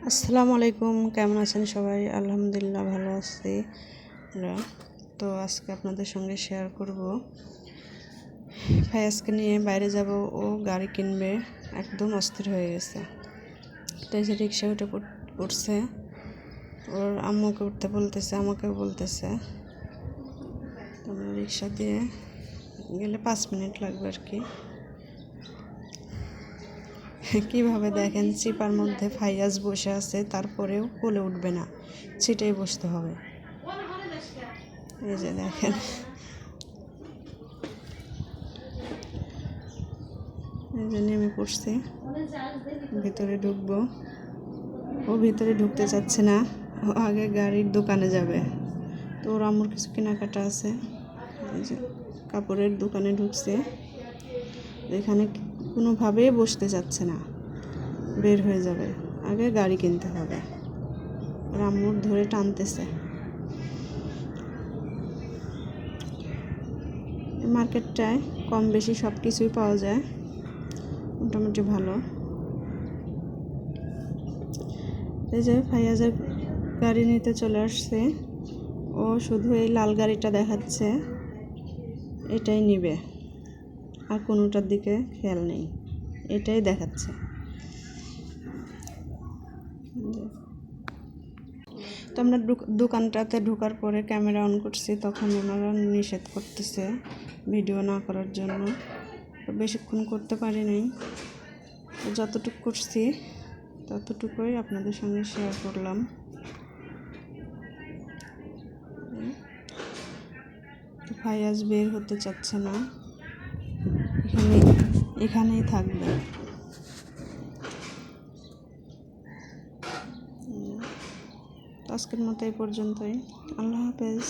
আসসালামু আলাইকুম, কেমন আছেন সবাই? আলহামদুলিল্লাহ ভালো আছি। তো আজকে আপনাদের সঙ্গে শেয়ার করব ফায়াজকে নিয়ে বাইরে যাব, ও গাড়ি কিনবে, একদম অস্থির হয়ে গেছে। তাই যে রিক্সা উঠে পড়ছে, ওর আম্মুকে উঠতে বলতেছে, আমাকেও বলতেছে। রিক্সা দিয়ে গেলে 5 মিনিট লাগবে আর কি। কিভাবে দেখেন, চিপার মধ্যে ফাইয়াজ বসে আছে, তারপরেও কোলে উঠবে না, সিটেই বসতে হবে। এই যে দেখেন, এই যে নেমে পড়ছি, ভিতরে ঢুকবো। ও ভিতরে ঢুকতে চাচ্ছে না, ও আগে গাড়ির দোকানে যাবে। তো ওর আম্মুর কিছু কেনাকাটা আছে, এই যে কাপড়ের দোকানে ঢুকছে। এখানে কোনোভাবেই বসতে চাচ্ছে না, বের হয়ে যাবে, আগে গাড়ি কিনতে হবে। ওর আম্মুর ধরে টানতেছে। মার্কেটটায় কম বেশি সব কিছুই পাওয়া যায়, মোটামুটি ভালো। এই যে ফাইয়াজের গাড়ি নিতে চলে আসছে, ও শুধু এই লাল গাড়িটা দেখাচ্ছে, এটাই নিবে, আর কোনোটার দিকে খেয়াল নেই, এটাই দেখাচ্ছে। তো আমরা দোকানটাতে ঢোকার পরে ক্যামেরা অন করছি, তখন ওনারা নিষেধ করতেছে ভিডিও না করার জন্য। বেশিক্ষণ করতে পারি নাই, যতটুকু করছি ততটুকুই আপনাদের সঙ্গে শেয়ার করলাম। ফাইয়াজ বের হতে চাচ্ছে না, এখানেই থাকবে। আজকের মতো এই পর্যন্তই। আল্লাহ হাফেজ।